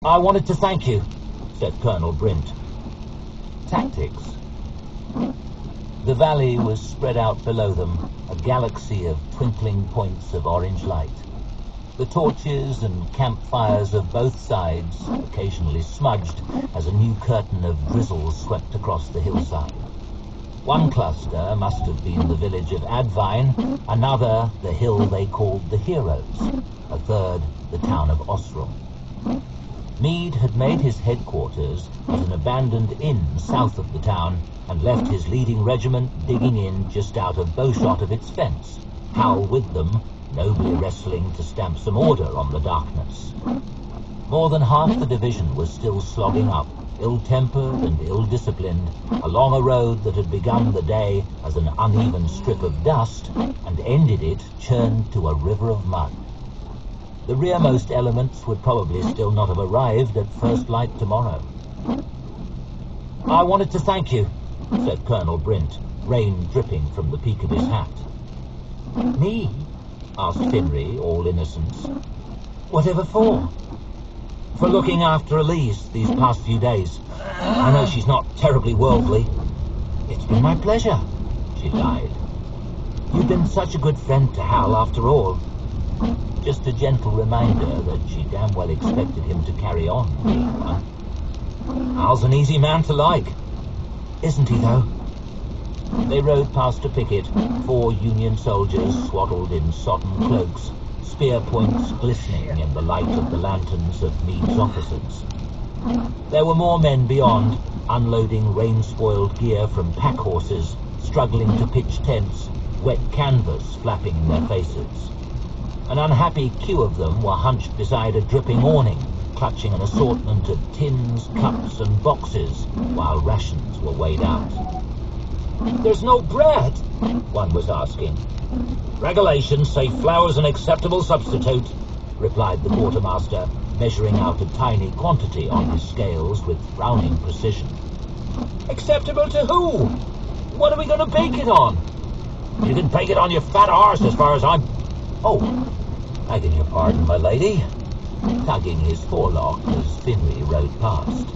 I wanted to thank you, said Colonel Brint. Tactics. The valley was spread out below them, a galaxy of twinkling points of orange light. The torches and campfires of both sides, occasionally smudged as a new curtain of drizzle swept across the hillside. One cluster must have been the village of Advine, another the hill they called the Heroes, a third the town of Osram. Meade had made his headquarters at an abandoned inn south of the town and left his leading regiment digging in just out of bowshot of its fence, Hal with them, nobly wrestling to stamp some order on the darkness. More than half the division was still slogging up, ill-tempered and ill-disciplined, along a road that had begun the day as an uneven strip of dust and ended it churned to a river of mud. The rearmost elements would probably still not have arrived at first light tomorrow. I wanted to thank you, said Colonel Brint, rain dripping from the peak of his hat. Me? Asked Finrey, all innocence. Whatever for? For looking after Elise these past few days. I know she's not terribly worldly. It's been my pleasure, she lied. You've been such a good friend to Hal after all. Just a gentle reminder that she damn well expected him to carry on being one. Hal's an easy man to like. Isn't he, though? They rode past a picket, 4 Union soldiers swaddled in sodden cloaks, spear points glistening in the light of the lanterns of Meade's officers. There were more men beyond, unloading rain-spoiled gear from pack horses, struggling to pitch tents, wet canvas flapping in their faces. An unhappy queue of them were hunched beside a dripping awning, clutching an assortment of tins, cups and boxes, while rations were weighed out. There's no bread, one was asking. Regulations say flour's an acceptable substitute, replied the quartermaster, measuring out a tiny quantity on his scales with frowning precision. Acceptable to who? What are we going to bake it on? You can bake it on your fat arse as far as I'm... Oh, begging your pardon, my lady, tugging his forelock as Finrey rode past,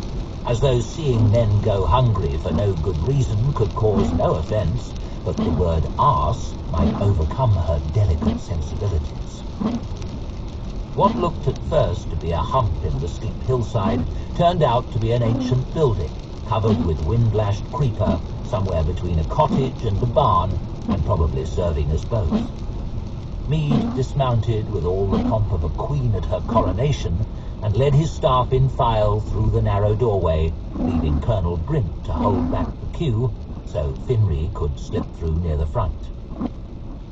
as though seeing men go hungry for no good reason could cause no offence, but the word arse might overcome her delicate sensibilities. What looked at first to be a hump in the steep hillside turned out to be an ancient building, covered with wind-lashed creeper, somewhere between a cottage and a barn, and probably serving as both. Meade dismounted with all the pomp of a queen at her coronation and led his staff in file through the narrow doorway, leaving Colonel Brint to hold back the queue so Finrey could slip through near the front.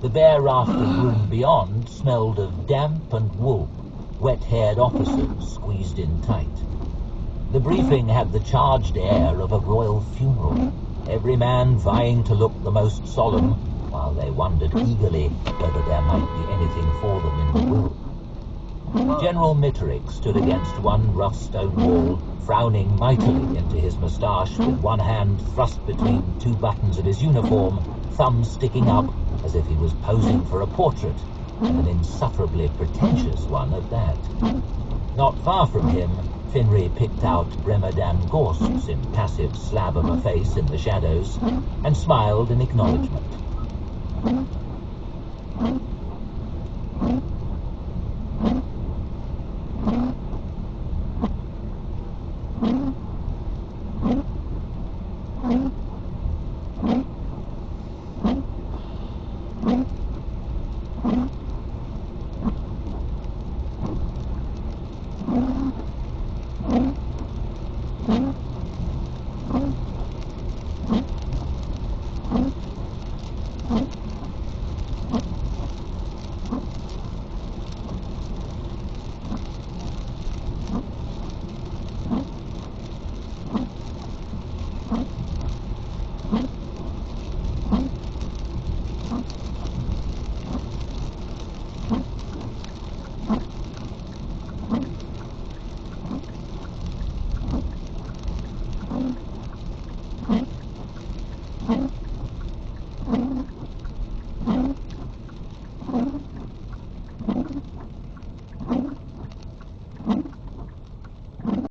The bare raftered room beyond smelled of damp and wool, wet-haired officers squeezed in tight. The briefing had the charged air of a royal funeral, every man vying to look the most solemn, while they wondered eagerly whether there might be anything for them in the will. General Mitterick stood against one rough stone wall, frowning mightily into his moustache, with one hand thrust between 2 buttons of his uniform, thumb sticking up as if he was posing for a portrait, and an insufferably pretentious one at that. Not far from him, Finrey picked out Bremerdan Gorst's impassive slab of a face in the shadows, and smiled in acknowledgement.